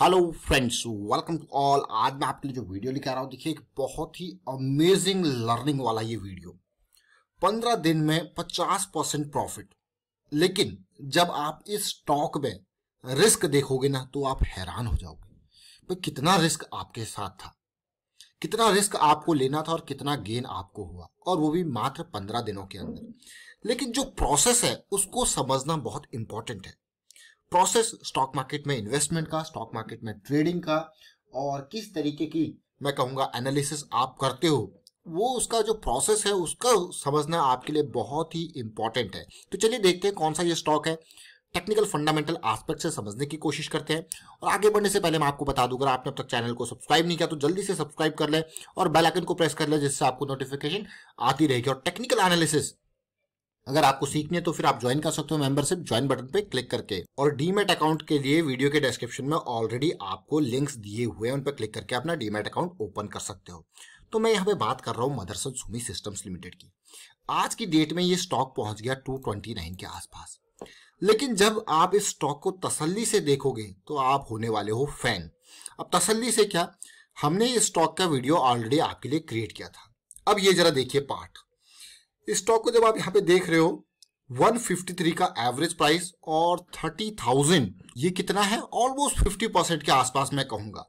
Hello friends, welcome to all. आज मैं आपके लिए जो वीडियो लेकर आ रहा हूं, देखिए एक बहुत ही अमेजिंग लर्निंग वाला ये वीडियो। 15 दिन में 50% प्रॉफिट। लेकिन जब आप इस स्टॉक में रिस्क देखोगे ना तो आप हैरान हो जाओगे भाई कितना रिस्क आपके साथ था, कितना रिस्क आपको लेना था और कितना गेन आपको हुआ, और वो भी मात्र 15 दिनों के अंदर। लेकिन जो प्रोसेस है उसको समझना बहुत इंपॉर्टेंट है। प्रोसेस स्टॉक मार्केट में इन्वेस्टमेंट का, स्टॉक मार्केट में ट्रेडिंग का, और किस तरीके की मैं कहूंगा एनालिसिस आप करते हो, वो उसका जो प्रोसेस है उसका समझना आपके लिए बहुत ही इंपॉर्टेंट है। तो चलिए देखते हैं कौन सा ये स्टॉक है। टेक्निकल फंडामेंटल एस्पेक्ट से समझने की कोशिश करते हैं। और आगे बढ़ने से पहले मैं आपको बता दूं, अगर आपने अब तक चैनल को सब्सक्राइब नहीं किया तो जल्दी से सब्सक्राइब कर ले और बेल आइकन को प्रेस कर ले, जिससे आपको नोटिफिकेशन आती रहेगी। और टेक्निकल एनालिसिस अगर आपको सीखनी है तो फिर आप ज्वाइन कर सकते हो मेंबरशिप, ज्वाइन बटन पे क्लिक करके। और डीमैट अकाउंट के लिए वीडियो के डिस्क्रिप्शन में ऑलरेडी आपको लिंक्स दिए हुए हैं, उन पर क्लिक करके अपना डीमैट अकाउंट ओपन कर सकते हो। तो मैं यहाँ पे बात कर रहा हूँ मदरसन सुमी सिस्टम्स लिमिटेड की। आज की डेट में ये स्टॉक पहुंच गया 229 के आसपास। लेकिन जब आप इस स्टॉक को तसल्ली से देखोगे तो आप होने वाले हो फैन। अब तसल्ली से क्या, हमने इस स्टॉक का वीडियो ऑलरेडी आपके लिए क्रिएट किया था। अब ये जरा देखिए पार्ट। इस स्टॉक को जब आप यहाँ पे देख रहे हो 153 का एवरेज प्राइस और 30,000, ये कितना है, ऑलमोस्ट 50% के आसपास मैं कहूंगा।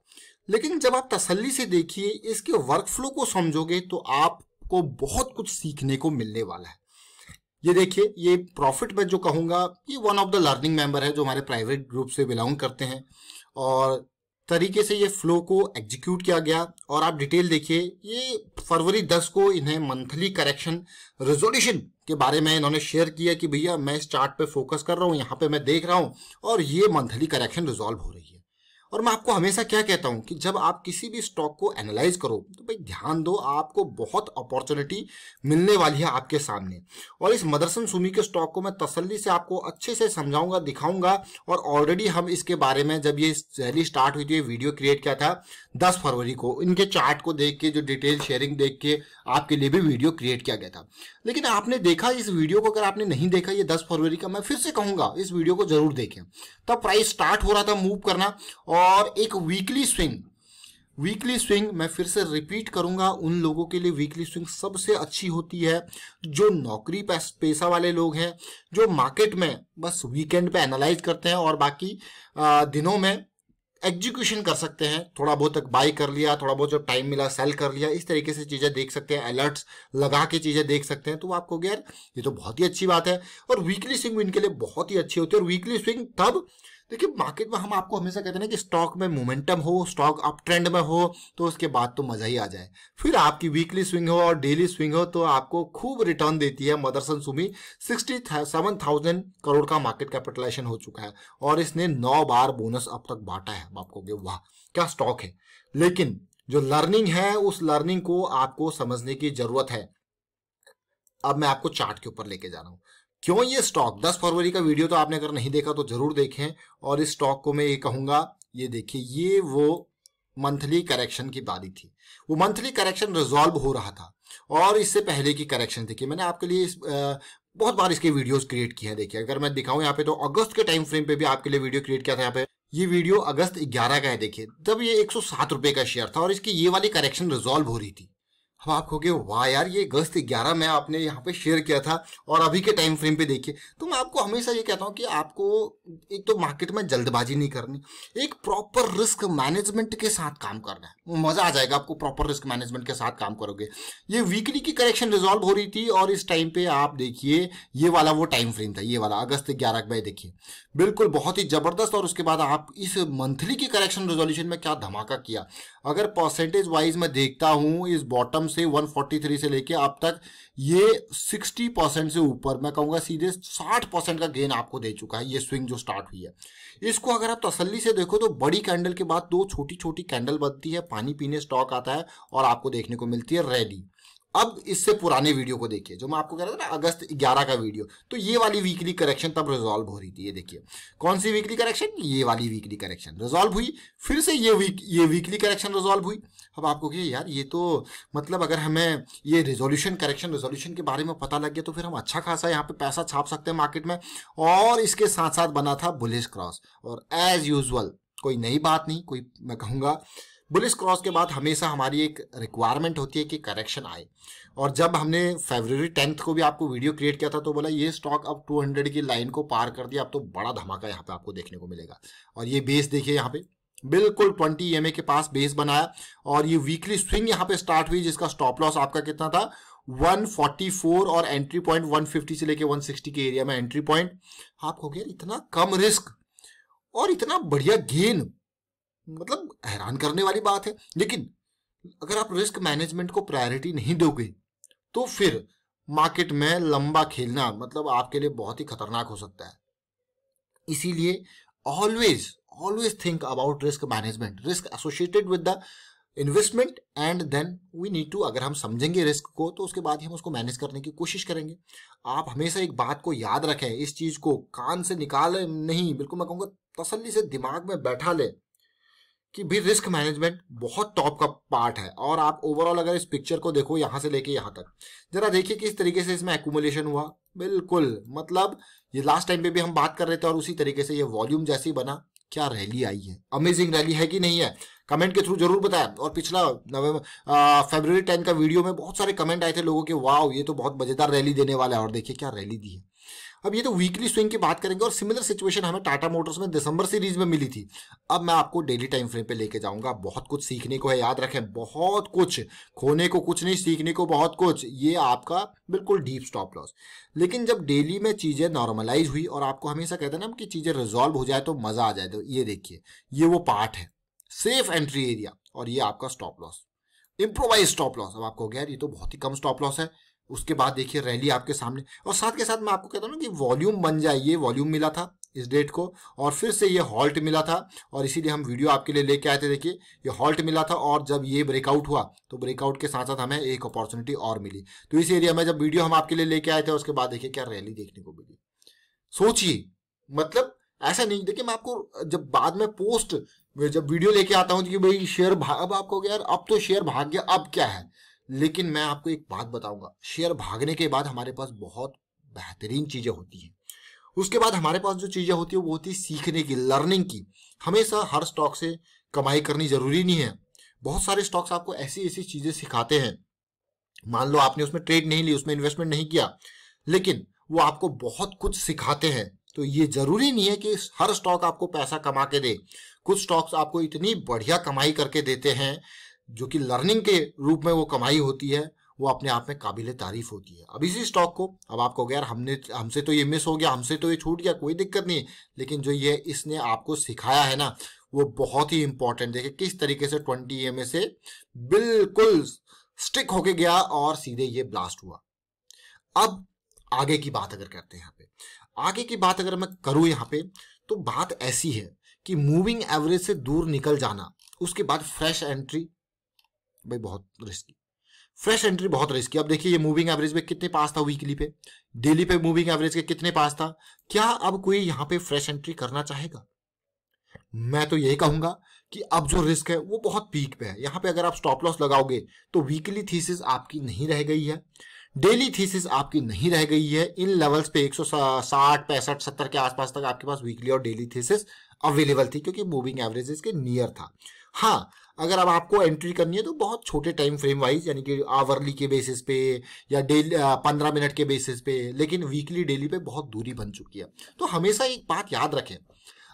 लेकिन जब आप तसल्ली से देखिए, इसके वर्कफ्लो को समझोगे तो आपको बहुत कुछ सीखने को मिलने वाला है। ये देखिए, ये प्रॉफिट में जो कहूंगा, ये one of the learning member है जो हमारे प्राइवेट ग्रुप से बिलोंग करते हैं, और तरीके से ये फ्लो को एग्जीक्यूट किया गया। और आप डिटेल देखिए, ये फरवरी 10 को इन्हें मंथली करेक्शन रेजोल्यूशन के बारे में इन्होंने शेयर किया कि भैया मैं इस चार्ट पे फोकस कर रहा हूं, यहां पे मैं देख रहा हूं और ये मंथली करेक्शन रिजॉल्व हो रही है। और मैं आपको हमेशा क्या कहता हूं कि जब आप किसी भी स्टॉक को एनालाइज करो तो भाई ध्यान दो, आपको बहुत अपॉर्चुनिटी मिलने वाली है आपके सामने। और इस मदरसन सुमी के स्टॉक को मैं तसल्ली से आपको अच्छे से समझाऊंगा, दिखाऊंगा। और ऑलरेडी हम इसके बारे में जब ये रैली स्टार्ट हुई थी, ये वीडियो क्रिएट किया था 10 फरवरी को, इनके चार्ट को देख के, जो डिटेल शेयरिंग देख के आपके लिए भी वीडियो क्रिएट किया गया था। लेकिन आपने देखा इस वीडियो को, अगर आपने नहीं देखा ये 10 फरवरी का, मैं फिर से कहूंगा इस वीडियो को जरूर देखें। तब प्राइस स्टार्ट हो रहा था मूव करना, और एक वीकली स्विंग मैं फिर से रिपीट करूंगा, उन लोगों के लिए वीकली स्विंग सबसे अच्छी होती है जो नौकरी पेशा वाले लोग हैं, जो मार्केट में बस वीकेंड पे एनालाइज करते हैं और बाकी दिनों में एग्जीक्यूशन कर सकते हैं। थोड़ा बहुत बाय कर लिया, थोड़ा बहुत जो टाइम मिला सेल कर लिया, इस तरीके से चीजें देख सकते हैं, अलर्ट्स लगा के चीजें देख सकते हैं। तो आपको यार ये तो बहुत ही अच्छी बात है। और वीकली स्विंग इनके लिए बहुत ही अच्छी होती है। और वीकली स्विंग तब देखिए, मार्केट में हम आपको हमेशा कहते हैं कि स्टॉक में मोमेंटम हो, स्टॉक अप ट्रेंड में हो, तो उसके बाद तो मजा ही आ जाए। फिर आपकी वीकली स्विंग हो और डेली स्विंग हो तो आपको खूब रिटर्न देती है। मदरसन सुमी 67,000 करोड़ का मार्केट कैपिटलाइजेशन हो चुका है और इसने 9 बार बोनस अब तक बांटा है। आपको वाह क्या स्टॉक है। लेकिन जो लर्निंग है, उस लर्निंग को आपको समझने की जरूरत है। अब मैं आपको चार्ट के ऊपर लेके जा रहा हूं। क्यों ये स्टॉक 10 फरवरी का वीडियो तो आपने अगर नहीं देखा तो जरूर देखें। और इस स्टॉक को मैं ये कहूंगा, ये देखिए, ये वो मंथली करेक्शन की बारी थी। वो मंथली करेक्शन रिजॉल्व हो रहा था और इससे पहले की करेक्शन थी कि मैंने आपके लिए बहुत बार इसके वीडियोस क्रिएट किए हैं। देखिए, अगर मैं दिखाऊं यहाँ पे तो अगस्त के टाइम फ्रेम पे भी आपके लिए वीडियो क्रिएट किया था। यहाँ पे ये वीडियो अगस्त 11 का है। देखिए, तब ये 107 रुपए का शेयर था और इसकी ये वाली करेक्शन रिजॉल्व हो रही थी। अब आप कहोगे वाह यार, ये अगस्त 11 में आपने यहाँ पे शेयर किया था और अभी के टाइम फ्रेम पे देखिए। तो मैं आपको हमेशा ये कहता हूँ कि आपको एक तो मार्केट में जल्दबाजी नहीं करनी, एक प्रॉपर रिस्क मैनेजमेंट के साथ काम करना है। मजा आ जाएगा आपको, प्रॉपर रिस्क मैनेजमेंट के साथ काम करोगे। ये वीकली की करेक्शन रिजॉल्व हो रही थी और इस टाइम पे आप देखिए, ये वाला वो टाइम फ्रेम था, ये वाला अगस्त 11 में। देखिए बिल्कुल बहुत ही जबरदस्त। और उसके बाद आप इस मंथली की करेक्शन रेजोल्यूशन में क्या धमाका किया। अगर परसेंटेज वाइज मैं देखता हूं, इस बॉटम से 143 से लेके अब तक ये 60% से ऊपर, मैं कहूंगा सीधे 60% का गेन आपको दे चुका है। ये स्विंग जो स्टार्ट हुई है, इसको अगर आप तसल्ली से देखो तो बड़ी कैंडल के बाद 2 छोटी छोटी कैंडल बनती है, पानी पीने स्टॉक आता है और आपको देखने को मिलती है रैली। अब इससे पुराने वीडियो को देखिए, जो मैं आपको कह रहा था ना अगस्त 11 का वीडियो, तो ये वाली वीकली करेक्शन तब रिजॉल्व हो रही थी। ये देखिए कौन सी वीकली करेक्शन, ये वाली वीकली करेक्शन रिजॉल्व हुई, फिर से ये वीकली करेक्शन रिजॉल्व हुई। अब आपको कि यार ये तो मतलब अगर हमें ये रिजोल्यूशन करेक्शन के बारे में पता लग गया तो फिर हम अच्छा खासा यहाँ पे पैसा छाप सकते हैं मार्केट में। और इसके साथ साथ बना था बुलिश क्रॉस, और एज यूजुअल कोई नई बात नहीं, कोई मैं कहूँगा बुलिश क्रॉस के बाद हमेशा हमारी एक रिक्वायरमेंट होती है कि करेक्शन आए। और जब हमने फरवरी 10 को भी आपको वीडियो क्रिएट किया था तो बोला ये स्टॉक अब 200 की लाइन को पार कर दिया, अब तो बड़ा धमाका यहाँ पे आपको देखने को मिलेगा। और ये बेस देखिए यहाँ पे बिल्कुल 20 EMA के पास बेस बनाया और ये वीकली स्विंग यहाँ पे स्टार्ट हुई जिसका स्टॉप लॉस आपका कितना था 144 और एंट्री पॉइंट 150 से लेके 160 के एरिया में एंट्री पॉइंट। आपको क्या इतना कम रिस्क और इतना बढ़िया गेन, मतलब हैरान करने वाली बात है। लेकिन अगर आप रिस्क मैनेजमेंट को प्रायोरिटी नहीं दोगे तो फिर मार्केट में लंबा खेलना मतलब आपके लिए बहुत ही खतरनाक हो सकता है। इसीलिए always think about risk management, risk associated with the investment and then we need to, अगर हम समझेंगे रिस्क को तो उसके बाद ही हम उसको मैनेज करने की कोशिश करेंगे। आप हमेशा एक बात को याद रखें, इस चीज को कान से निकाले नहीं, बिल्कुल मैं कहूँगा तसल्ली से दिमाग में बैठा ले कि भी रिस्क मैनेजमेंट बहुत टॉप का पार्ट है। और आप ओवरऑल अगर इस पिक्चर को देखो यहाँ से लेके यहाँ तक, जरा देखिए किस तरीके से इसमें एक्यूमुलेशन हुआ। बिल्कुल मतलब ये लास्ट टाइम पे भी हम बात कर रहे थे और उसी तरीके से ये वॉल्यूम जैसी बना। क्या रैली आई है, अमेजिंग रैली है कि नहीं है, कमेंट के थ्रू जरूर बताएं। और पिछला फरवरी 10 का वीडियो में बहुत सारे कमेंट आए थे लोगों के, वाओ ये तो बहुत मजेदार रैली देने वाला है, और देखिए क्या रैली दी है। अब ये तो वीकली स्विंग की बात करेंगे और सिमिलर सिचुएशन हमें टाटा मोटर्स में दिसंबर सीरीज में मिली थी। अब मैं आपको डेली टाइम फ्रेम पे लेके जाऊंगा, बहुत कुछ सीखने को है, याद रखें बहुत कुछ, खोने को कुछ नहीं, सीखने को बहुत कुछ। ये आपका बिल्कुल डीप स्टॉप लॉस। लेकिन जब डेली में चीजें नॉर्मलाइज हुई और आपको हमेशा कहते हैं ना कि चीजें रिजॉल्व हो जाए तो मजा आ जाए, तो ये देखिए ये वो पार्ट है, सेफ एंट्री एरिया, और ये आपका stop loss, improvise stop loss. अब आपको यार ये तो बहुत ही कम स्टॉप लॉस है। उसके बाद देखिए रैली आपके सामने, और साथ के साथ मैं आपको कहता हूँ ना कि वॉल्यूम बन जाए, ये वॉल्यूम मिला था इस डेट को और फिर से ये हॉल्ट मिला था, और इसीलिए हम वीडियो आपके लिए लेके आए थे। देखिए ये हॉल्ट मिला था और जब ये ब्रेकआउट हुआ तो ब्रेकआउट के साथ साथ हमें एक अपॉर्चुनिटी और मिली। तो इस एरिया में जब वीडियो हम आपके लिए लेके आए थे उसके बाद देखिए क्या रैली देखने को मिली। सोचिए, मतलब ऐसा नहीं, देखिए मैं आपको जब बाद में पोस्ट जब वीडियो लेके आता हूँ कि भाई शेयर अब आपको यार अब तो शेयर भाग गया, अब क्या है, लेकिन मैं आपको एक बात बताऊंगा, शेयर भागने के बाद हमारे पास बहुत बेहतरीन चीजें होती हैं। उसके बाद हमारे पास जो चीजें होती है वो होती है सीखने की, लर्निंग की। हमेशा हर स्टॉक से कमाई करनी जरूरी नहीं है। बहुत सारे स्टॉक्स आपको ऐसी ऐसी चीजें सिखाते हैं, मान लो आपने उसमें ट्रेड नहीं ली, उसमें इन्वेस्टमेंट नहीं किया, लेकिन वो आपको बहुत कुछ सिखाते हैं। तो ये जरूरी नहीं है कि हर स्टॉक आपको पैसा कमा के दे। कुछ स्टॉक्स आपको इतनी बढ़िया कमाई करके देते हैं जो कि लर्निंग के रूप में वो कमाई होती है, वो अपने आप में काबिले तारीफ होती है। अब इसी स्टॉक को, अब आपको यार हमसे तो ये मिस हो गया, हमसे तो ये छूट गया, कोई दिक्कत नहीं, लेकिन जो ये इसने आपको सिखाया है ना वो बहुत ही इंपॉर्टेंट। देखिए किस तरीके से 20 EMA से बिल्कुल स्टिक होके गया और सीधे ये ब्लास्ट हुआ। अब आगे की बात अगर करते हैं, यहाँ पे आगे की बात अगर मैं करूं यहाँ पे, तो बात ऐसी है कि मूविंग एवरेज से दूर निकल जाना, उसके बाद फ्रेश एंट्री भाई बहुत रिस्की, फ्रेश एंट्री बहुत रिस्की। अब देखिए ये मूविंग एवरेज में कितने पास था, वीकली पे, डेली पे मूविंग एवरेज के कितने पास था। क्या अब कोई यहाँ पे फ्रेश एंट्री करना चाहेगा? मैं तो यही कहूंगा कि अब जो रिस्क है वो बहुत पीक पे है। यहाँ पे अगर आप स्टॉप लॉस लगाओगे तो वीकली थीसिस आपकी नहीं रह गई है, डेली थीसिस आपकी नहीं रह गई है। इन लेवल्स पे 160, 65, 70 के आसपास तक आपके पास वीकली और डेली थीसिस अवेलेबल थी क्योंकि मूविंग एवरेजेस के नियर था। हाँ, अगर अब आपको एंट्री करनी है तो बहुत छोटे टाइम फ्रेम वाइज, यानी कि आवरली के बेसिस पे या डेली 15 मिनट के बेसिस पे, लेकिन वीकली डेली पे बहुत दूरी बन चुकी है। तो हमेशा एक बात याद रखें,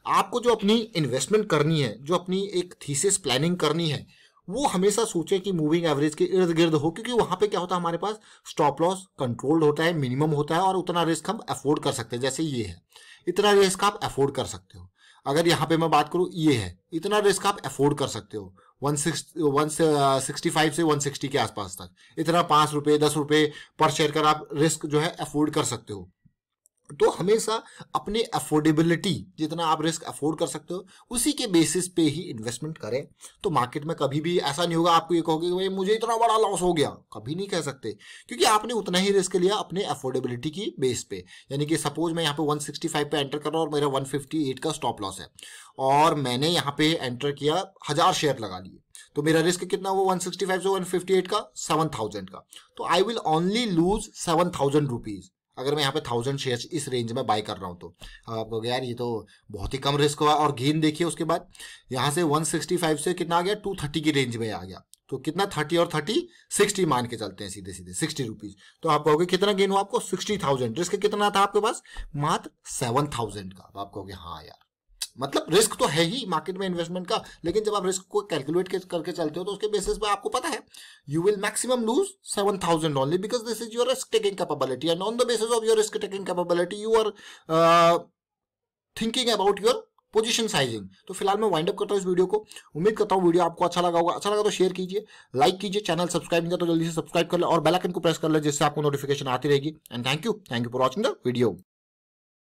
आपको जो अपनी इन्वेस्टमेंट करनी है, जो अपनी एक थीसिस प्लानिंग करनी है, वो हमेशा सोचें कि मूविंग एवरेज के इर्द गिर्द हो, क्योंकि वहां पे क्या होता है, हमारे पास स्टॉप लॉस कंट्रोल्ड होता है, मिनिमम होता है और उतना रिस्क हम अफोर्ड कर सकते हैं। जैसे ये है, इतना रिस्क आप अफोर्ड कर सकते हो। अगर यहाँ पे मैं बात करूँ, ये है, इतना रिस्क आप अफोर्ड कर सकते हो 165 से 160 के आसपास तक, इतना 5 रुपए 10 रुपए पर शेयर का आप रिस्क जो है अफोर्ड कर सकते हो। तो हमेशा अपने अफोर्डेबिलिटी, जितना आप रिस्क अफोर्ड कर सकते हो उसी के बेसिस पे ही इन्वेस्टमेंट करें। तो मार्केट में कभी भी ऐसा नहीं होगा आपको ये कहोगे भाई मुझे इतना बड़ा लॉस हो गया, कभी नहीं कह सकते, क्योंकि आपने उतना ही रिस्क लिया अपने अफोर्डेबिलिटी की बेस पे। यानी कि सपोज मैं यहाँ पे 165 पे एंटर कर रहा हूँ और मेरा 158 का स्टॉप लॉस है और मैंने यहाँ पे एंटर किया 1000 शेयर लगा लिए, तो मेरा रिस्क कितना हुआ 165 से 158 का 7000 का। तो I will only lose 7000 rupees अगर मैं यहाँ पे 1000 शेयर इस रेंज में बाय कर रहा हूँ तो अब आप कहोगे यार ये तो बहुत ही कम रिस्क हुआ। और गेन देखिए उसके बाद यहाँ से 165 से कितना आ गया, 230 की रेंज में आ गया। तो कितना 30 और 30 60 मान के चलते हैं सीधे सीधे 60 रुपीज। तो आप कहोगे कितना गेन हुआ आपको, 60,000। रिस्क कितना था आपके पास, मात्र 7,000 का। तो आप कहोगे हाँ यार, मतलब रिस्क तो है ही मार्केट में इन्वेस्टमेंट का, लेकिन जब आप रिस्क को कैलकुलेट करके चलते हो तो उसके बेसिस पे आपको पता है you will maximum lose 7,000 only because this is your risk taking capability and on the basis of your risk taking capability you are thinking about your position sizing. तो फिलहाल मैं वाइंड अप करता हूँ इस वीडियो को। उम्मीद करता हूँ वीडियो आपको अच्छा लगा होगा। अच्छा लगा तो शेयर कीजिए, लाइक कीजिए, चैनल सब्सक्राइब नहीं किया तो जल्दी से सब्सक्राइब कर ले और बेल आइकन को प्रेस कर ले जिससे आपको नोटिफिकेशन आती रहेगी। And thank you for watching the video.